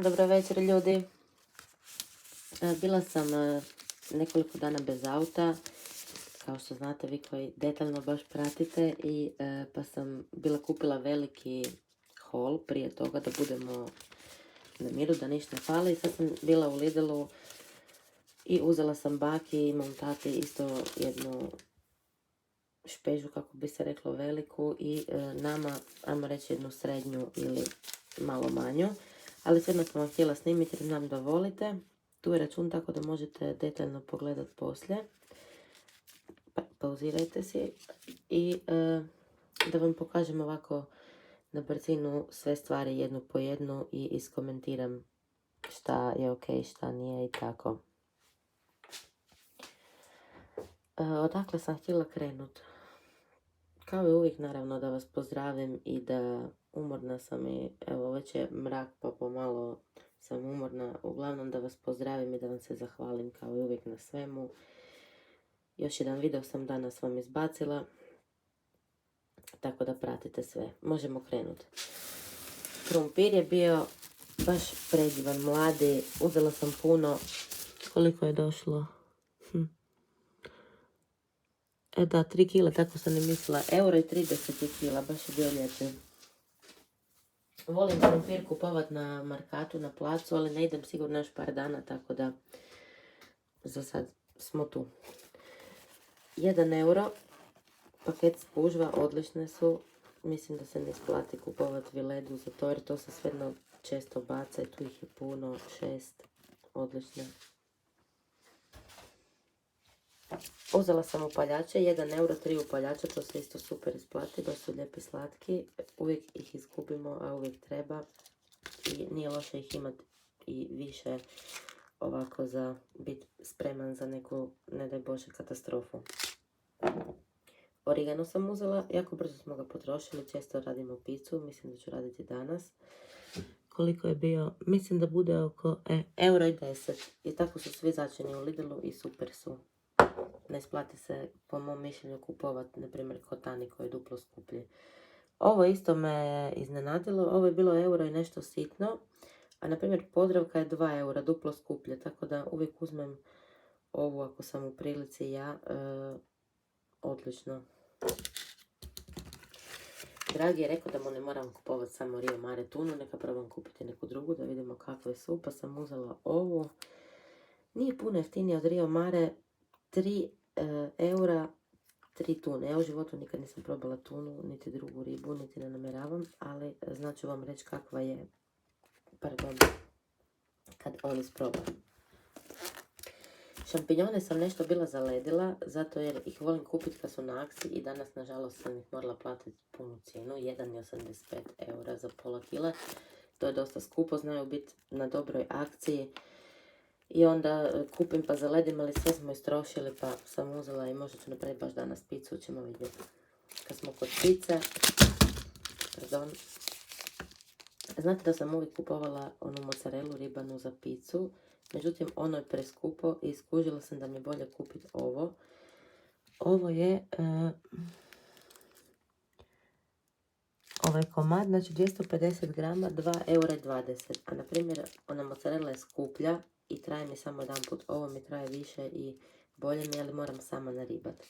Dobro večer ljudi. Bila sam nekoliko dana bez auta, kao što znate vi koji detaljno baš pratite, i pa sam bila kupila veliki haul prije toga da budemo na miru, da ništa ne fali. I sad sam bila u Lidlu i uzela sam baki i mom tati isto jednu špežu, kako bi se reklo, veliku, i nama, ajmo reći, jednu srednju ili malo manju. Ali svejedno sam vam htjela snimiti jer znam da volite. Tu je račun tako da možete detaljno pogledati poslije. Pauzirajte si. I da vam pokažem ovako na brzinu sve stvari jednu po jednu i iskomentiram šta je ok, šta nije i tako. Odakle sam htjela krenut? Kao i uvijek, naravno, da vas pozdravim i da umorna sam i evo već je mrak pa pomalo sam umorna. Uglavnom da vas pozdravim i da vam se zahvalim kao i uvijek na svemu. Još jedan video sam danas vam izbacila, tako da pratite sve. Možemo krenuti. Krumpir je bio baš predivan, mladi. Uzela sam puno. Koliko je došlo? Da, 3 kila, tako sam i mislila. 1,30 je kila, baš je bio lijepi. Volim krumpir kupovat na markatu, na placu, ali ne idem sigurno još par dana, tako da za sad smo tu. 1 euro, paket spužva, odlične su. Mislim da se ne isplati kupovat viledu za to, jer to se svejedno često baca i tu ih je puno, 6, odlične. Uzela sam upaljače, 1 euro, 3 upaljača, to se isto super isplati, baš su lijepi, slatki. Uvijek ih izgubimo, a uvijek treba. I nije loše ih imati i više ovako za biti spreman za neku, ne daj Bože, katastrofu. Origano sam uzela, jako brzo smo ga potrošili, često radimo picu, mislim da ću raditi danas. Koliko je bio? Mislim da bude oko 1,10 euro. I tako su svi začini u Lidlu i super su. Ne isplati se, po mom mišljenju, kupovat, na primjer, kotani koji je duplo skuplji. Ovo isto me iznenadilo, ovo je bilo euro i nešto sitno, a na primjer Podravka je 2 eura, duplo skuplje, tako da uvijek uzmem ovu ako sam u prilici ja. Odlično. Dragi je rekao da mu ne moram kupovati samo Rio Mare tunu, neka probam kupiti neku drugu da vidimo kakve su, pa sam uzela ovu. Nije puno jeftinije od Rio Mare, 3 eura, 3 tune. Ja u životu nikad nisam probala tunu, niti drugu ribu, niti ne namjeravam, ali znači vam reći kakva je, kad on isproba. Šampinjone sam nešto bila zaledila, zato jer ih volim kupiti kad su na akciji i danas, nažalost, sam ih morala platiti punu cijenu, 1,85 eura za pola kila. To je dosta skupo, znaju biti na dobroj akciji. I onda kupim pa zaledim, ali sve smo istrošili, pa sam uzela i možda ću napraviti baš danas picu, ćemo vidjeti. Kad smo kod pice, znate da sam uvijek kupovala onu mozzarelu ribanu za picu, međutim ono je preskupo i skužila sam da mi je bolje kupiti ovo. Ovo je ovaj komad, znači 250 grama, 2,20 eura. A na primjer, ona mozzarella je skuplja i traje mi samo jedan put. Ovo mi traje više i bolje mi, ali moram sama naribat.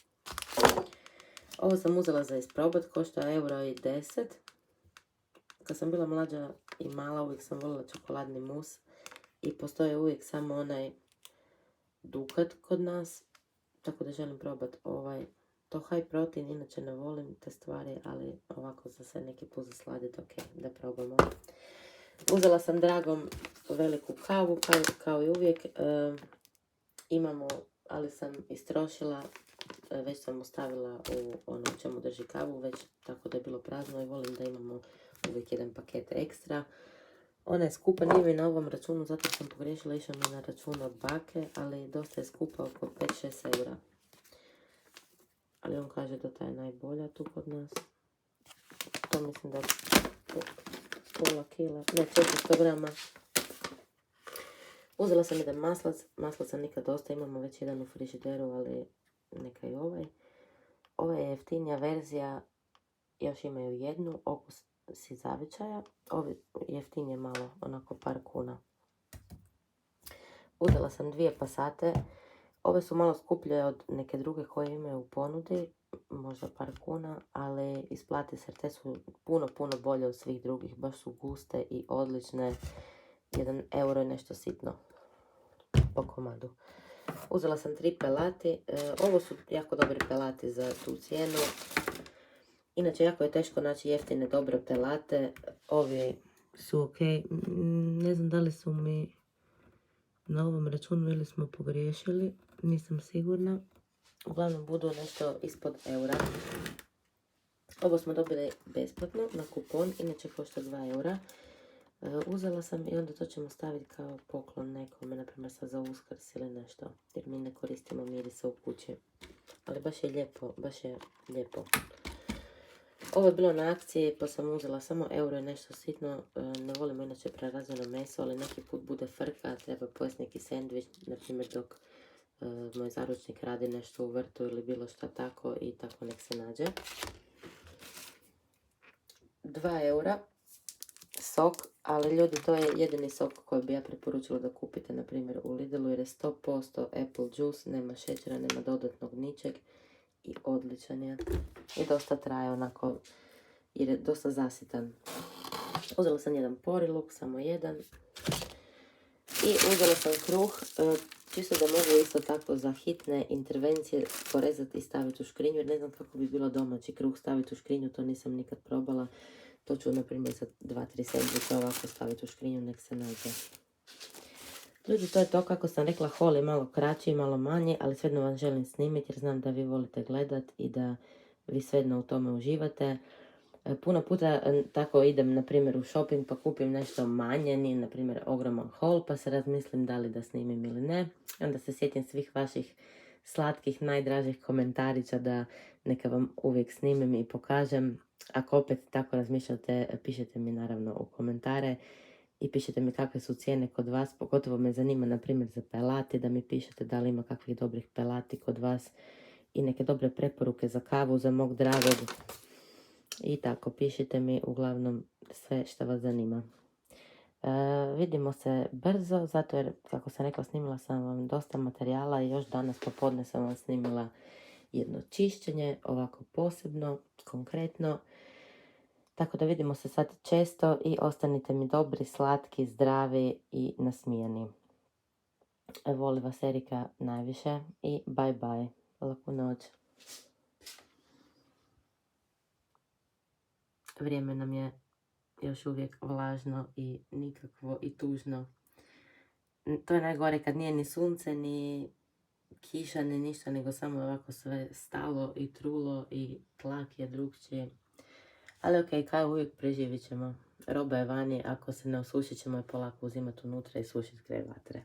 Ovo sam uzela za isprobat, košta 1,10 euro. Kad sam bila mlađa i mala, uvijek sam volila čokoladni mus i postoje uvijek samo onaj Dukat kod nas, tako da želim probati ovaj. To high protein, inače ne volim te stvari, ali ovako za sve neki put zasladiti, ok, da probamo. Uzela sam Dragom veliku kavu, kao i uvijek. Imamo, ali sam istrošila, već sam ostavila u ono čemu drži kavu, već tako da je bilo prazno i volim da imamo uvijek jedan paket ekstra. Ona je skupa, nije mi na ovom računu, zato sam pogriješila, išla mi na račun od bake, ali dosta je skupa, oko 5-6 eura. Ali on kaže da ta je najbolja tu kod nas. To mislim da je pola kila, ne, 400 grama. Uzela sam jedan maslac, maslaca nikad dosta, imamo već jedan u frižideru, ali neka i ovaj. Ova je jeftinija verzija, još imaju jednu, okus si zavičaja. Ovi jeftinije malo, onako par kuna. Uzela sam 2 pasate. Ove su malo skuplje od neke druge koje imaju u ponudi, možda par kuna, ali isplati se, te su puno bolje od svih drugih, baš su guste i odlične. 1 euro je nešto sitno po komadu. Uzela sam 3 pelati, ovo su jako dobri pelati za tu cijenu. Inače, jako je teško naći jeftine dobre pelate, ovi su ok, ne znam da li su mi na ovom računu ili smo pogriješili, nisam sigurna. Uglavnom budu nešto ispod eura. Ovo smo dobili besplatno na kupon, inače košta 2 eura. Uzela sam i onda to ćemo staviti kao poklon nekome, naprimjer sad za Uskrs ili nešto, jer mi ne koristimo mirisa u kući. Ali baš je lijepo. Ovo je bilo na akciji pa sam uzela samo euro i nešto sitno. Ne volimo inače prerazvano meso, ali neki put bude frka, treba pojesti neki sendvič, naprimjer dok moj zaručnik radi nešto u vrtu ili bilo šta tako i tako nek se nađe. 2 eura sok, ali ljudi, to je jedini sok koji bi ja preporučila da kupite, na primjer u Lidlu, jer je 100% apple juice, nema šećera, nema dodatnog ničeg i odličan je. I dosta traje onako, jer je dosta zasitan. Uzela sam jedan poriluk, samo jedan. I uzela sam kruh, čisto da mogu isto tako za hitne intervencije porezati i staviti u škrinju, jer ne znam kako bi bilo domaći kruh staviti u škrinju, to nisam nikad probala. To ću, na primjer, za 2-3 sendviča ovako staviti u škrinju, nek se nađe. Ljudi, to je to, kako sam rekla, haul je malo kraći i malo manji, ali svejedno vam želim snimiti jer znam da vi volite gledat i da vi svejedno u tome uživate. Puno puta tako idem, na primjer, u shopping pa kupim nešto manje, nije, na primjer, ogroman haul, pa se razmislim da li da snimim ili ne. Onda se sjetim svih vaših slatkih, najdražih komentarića da neka vam uvijek snimim i pokažem. Ako opet tako razmišljate, pišite mi naravno u komentare i pišite mi kakve su cijene kod vas. Pogotovo me zanima, na primjer, za pelati, da mi pišete da li ima kakvih dobrih pelati kod vas i neke dobre preporuke za kavu, za mog dragog. I tako, pišite mi uglavnom sve što vas zanima. Vidimo se brzo, zato jer, kako sam rekla, snimila sam vam dosta materijala i još danas popodne sam vam snimila jedno čišćenje, ovako posebno, konkretno. Tako da vidimo se sad često i ostanite mi dobri, slatki, zdravi i nasmijani. Voli vas Erika najviše i bye bye. Laku noć. Vrijeme nam je još uvijek vlažno i nikakvo i tužno. To je najgore kad nije ni sunce, ni kiša, ni ništa, nego samo ovako sve stalo i trulo i tlak je drugčiji. Ali ok, kao uvijek preživit ćemo. Roba je vani, ako se ne osušit ćemo je polako uzimati unutra i sušiti kraj vatre.